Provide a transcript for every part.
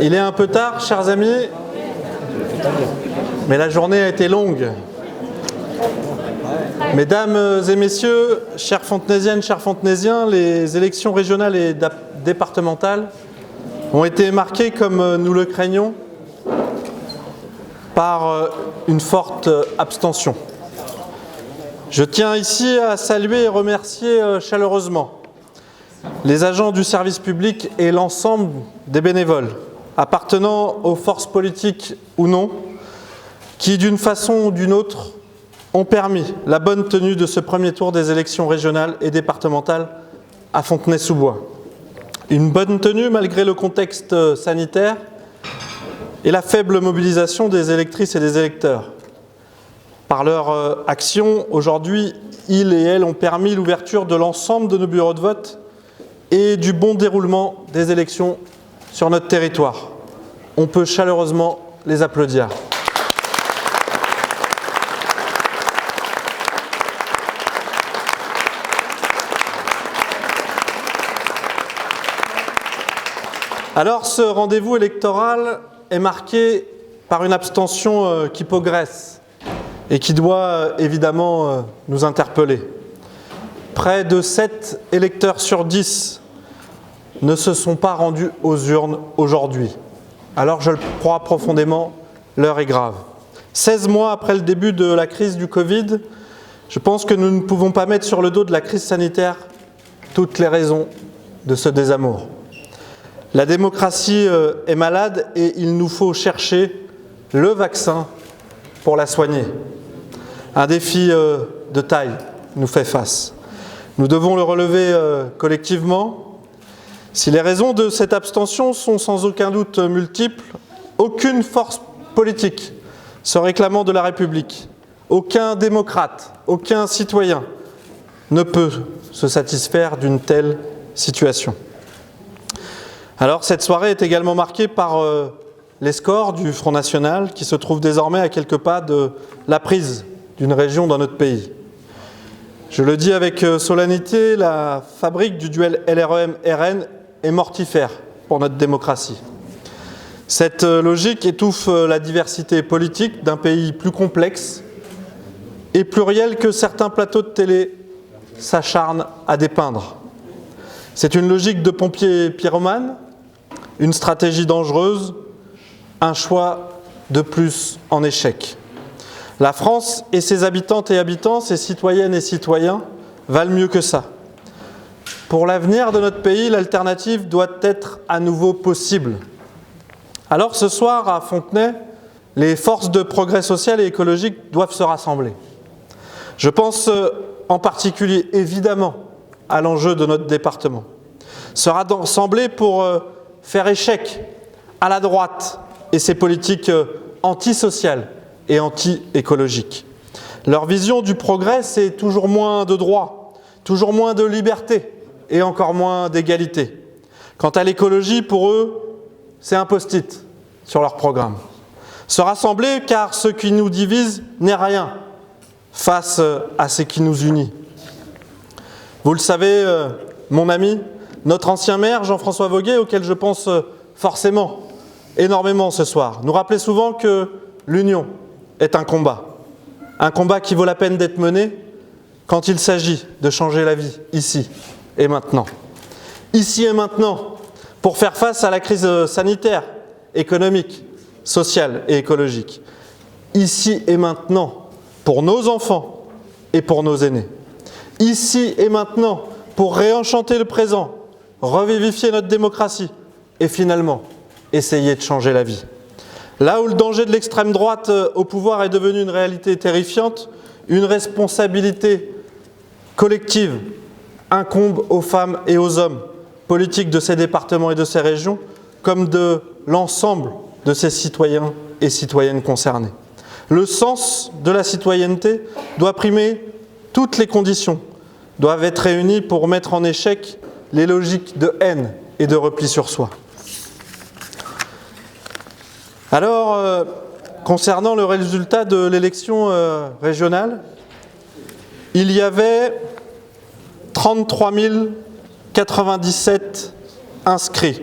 Il est un peu tard, chers amis, mais la journée a été longue. Mesdames et messieurs, chères Fontenaisiennes, chers Fontenaisiens, les élections régionales et départementales ont été marquées, comme nous le craignons, par une forte abstention. Je tiens ici à saluer et remercier chaleureusement les agents du service public et l'ensemble des bénévoles, appartenant aux forces politiques ou non, qui d'une façon ou d'une autre ont permis la bonne tenue de ce premier tour des élections régionales et départementales à Fontenay-sous-Bois. Une bonne tenue malgré le contexte sanitaire et la faible mobilisation des électrices et des électeurs. Par leur action, aujourd'hui, ils et elles ont permis l'ouverture de l'ensemble de nos bureaux de vote et du bon déroulement des élections sur notre territoire. On peut chaleureusement les applaudir. Alors, ce rendez-vous électoral est marqué par une abstention qui progresse et qui doit évidemment nous interpeller. Près de 7 électeurs sur 10 ne se sont pas rendus aux urnes aujourd'hui. Alors, je le crois profondément, l'heure est grave. 16 mois après le début de la crise du Covid, je pense que nous ne pouvons pas mettre sur le dos de la crise sanitaire toutes les raisons de ce désamour. La démocratie est malade et il nous faut chercher le vaccin pour la soigner. Un défi de taille nous fait face. Nous devons le relever collectivement. Si les raisons de cette abstention sont sans aucun doute multiples, aucune force politique se réclamant de la République, aucun démocrate, aucun citoyen ne peut se satisfaire d'une telle situation. Alors cette soirée est également marquée par les scores du Front National qui se trouve désormais à quelques pas de la prise d'une région dans notre pays. Je le dis avec solennité, la fabrique du duel LREM-RN est mortifère pour notre démocratie. Cette logique étouffe la diversité politique d'un pays plus complexe et pluriel que certains plateaux de télé s'acharnent à dépeindre. C'est une logique de pompier pyromane, une stratégie dangereuse, un choix de plus en échec. La France et ses habitantes et habitants, ses citoyennes et citoyens valent mieux que ça. Pour l'avenir de notre pays, l'alternative doit être à nouveau possible. Alors ce soir, à Fontenay, les forces de progrès social et écologique doivent se rassembler. Je pense en particulier, évidemment, à l'enjeu de notre département. Se rassembler pour faire échec à la droite et ses politiques antisociales et anti-écologiques. Leur vision du progrès, c'est toujours moins de droits, toujours moins de liberté et encore moins d'égalité. Quant à l'écologie, pour eux, c'est un post-it sur leur programme. Se rassembler car ce qui nous divise n'est rien face à ce qui nous unit. Vous le savez, mon ami, notre ancien maire, Jean-François Voguet, auquel je pense forcément énormément ce soir, nous rappelait souvent que l'union est un combat qui vaut la peine d'être mené quand il s'agit de changer la vie, ici et maintenant. Ici et maintenant, pour faire face à la crise sanitaire, économique, sociale et écologique. Ici et maintenant, pour nos enfants et pour nos aînés. Ici et maintenant, pour réenchanter le présent, revivifier notre démocratie et finalement, essayer de changer la vie. Là où le danger de l'extrême droite au pouvoir est devenu une réalité terrifiante, une responsabilité collective incombe aux femmes et aux hommes politiques de ces départements et de ces régions, comme de l'ensemble de ces citoyens et citoyennes concernés. Le sens de la citoyenneté doit primer toutes les conditions, doivent être réunies pour mettre en échec les logiques de haine et de repli sur soi. Alors, concernant le résultat de l'élection régionale, il y avait 33 097 inscrits.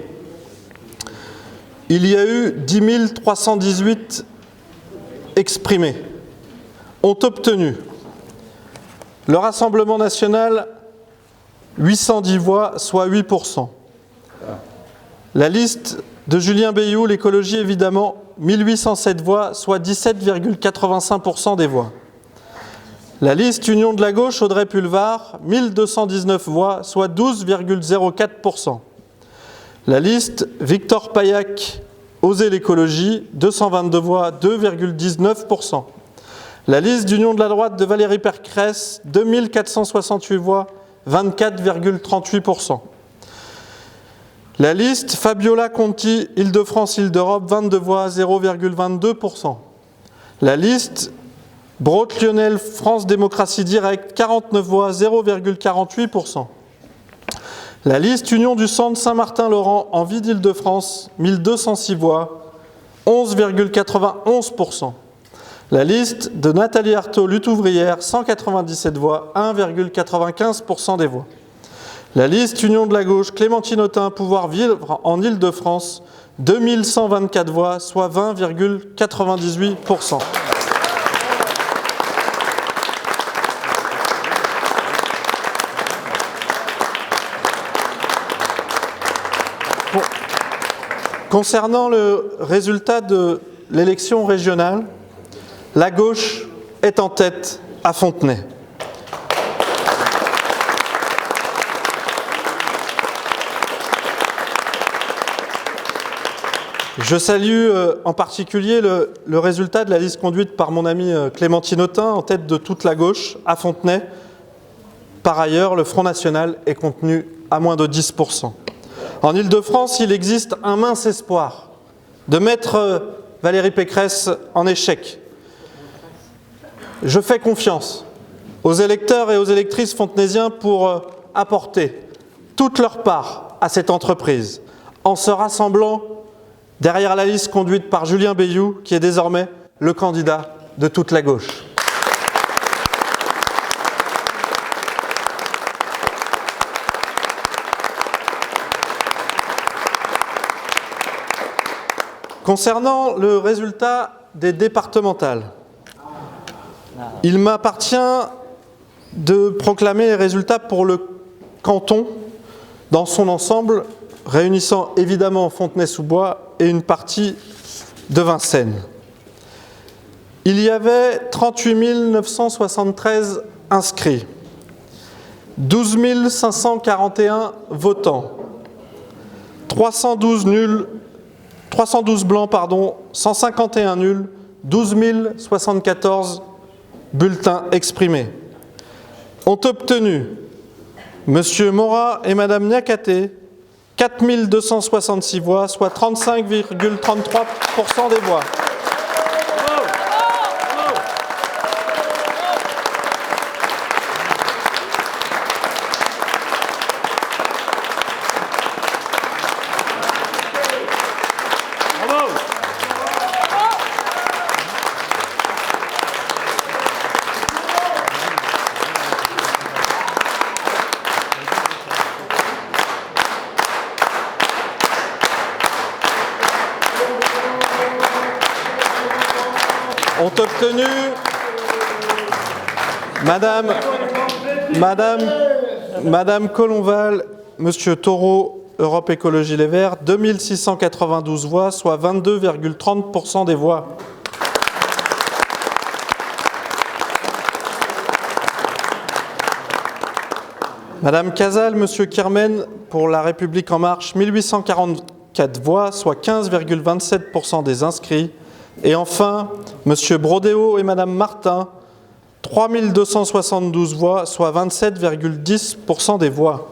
il y a eu 10 318 exprimés, ont obtenu le Rassemblement national 810 voix, soit 8%. La liste de Julien Bayou, l'écologie évidemment, 1807 voix, soit 17,85% des voix. La liste Union de la gauche, Audrey Pulvar, 1219 voix, soit 12,04%. La liste Victor Paillac, Osez l'écologie, 222 voix, 2,19%. La liste d'Union de la droite de Valérie Pécresse, 2468 voix, 24,38%. La liste Fabiola Conti, Île-de-France-Île-d'Europe, 22 voix, 0,22%. La liste Brotte-Lionel, France Démocratie Directe, 49 voix, 0,48%. La liste Union du Centre Saint-Martin-Laurent, Envie d'Île-de-France, 1206 voix, 11,91%. La liste de Nathalie Arthaud, Lutte ouvrière, 197 voix, 1,95% des voix. La liste Union de la gauche, Clémentine Autain, Pouvoir vivre en Île-de-France, 2124 voix, soit 20,98%. Concernant le résultat de l'élection régionale, la gauche est en tête à Fontenay. Je salue en particulier le résultat de la liste conduite par mon amie Clémentine Autain, en tête de toute la gauche, à Fontenay. Par ailleurs, le Front National est contenu à moins de 10%. En Île-de-France, il existe un mince espoir de mettre Valérie Pécresse en échec. Je fais confiance aux électeurs et aux électrices fontenaisiens pour apporter toute leur part à cette entreprise en se rassemblant derrière la liste conduite par Julien Bayou, qui est désormais le candidat de toute la gauche. Concernant le résultat des départementales, il m'appartient de proclamer les résultats pour le canton dans son ensemble, réunissant évidemment Fontenay-sous-Bois et une partie de Vincennes. Il y avait 38 973 inscrits, 12 541 votants, 312 blancs, 151 nuls, 12 074 bulletins exprimés. Ont obtenu M. Morat et Mme Niakaté 4 266 voix, soit 35,33% des voix. Ont obtenu Madame Colomval, Monsieur Taureau, Europe Écologie Les Verts, 2692 voix, soit 22,30% des voix. Madame Casal, Monsieur Kirmen, pour La République En Marche, 1844 voix, soit 15,27% des inscrits. Et enfin, M. Brodéo et Mme Martin, 3272 voix, soit 27,10% des voix.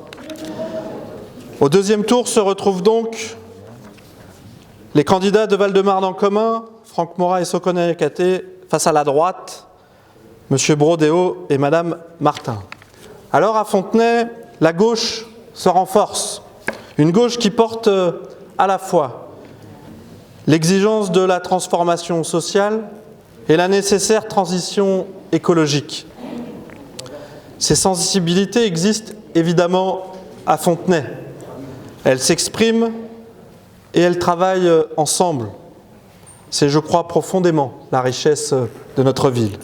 Au deuxième tour se retrouvent donc les candidats de Val-de-Marne en commun, Franck Morat et Sokone Niakaté, face à la droite, M. Brodéo et Mme Martin. Alors à Fontenay, la gauche se renforce. Une gauche qui porte à la fois l'exigence de la transformation sociale et la nécessaire transition écologique. Ces sensibilités existent évidemment à Fontenay. Elles s'expriment et elles travaillent ensemble. C'est, je crois, profondément la richesse de notre ville.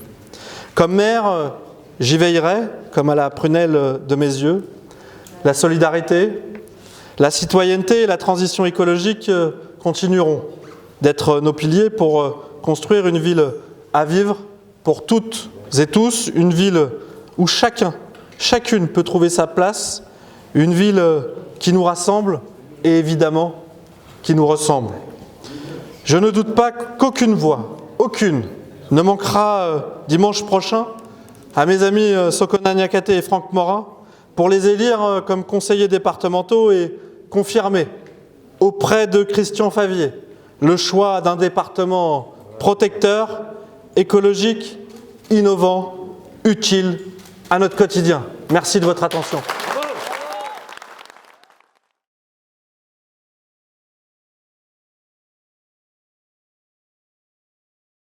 Comme maire, j'y veillerai, comme à la prunelle de mes yeux. La solidarité, la citoyenneté et la transition écologique continueront d'être nos piliers pour construire une ville à vivre pour toutes et tous, une ville où chacune peut trouver sa place, une ville qui nous rassemble et évidemment qui nous ressemble. Je ne doute pas qu'aucune voix, aucune, ne manquera dimanche prochain à mes amis Sokona Niakate et Franck Morin pour les élire comme conseillers départementaux et confirmer auprès de Christian Favier le choix d'un département protecteur, écologique, innovant, utile à notre quotidien. Merci de votre attention.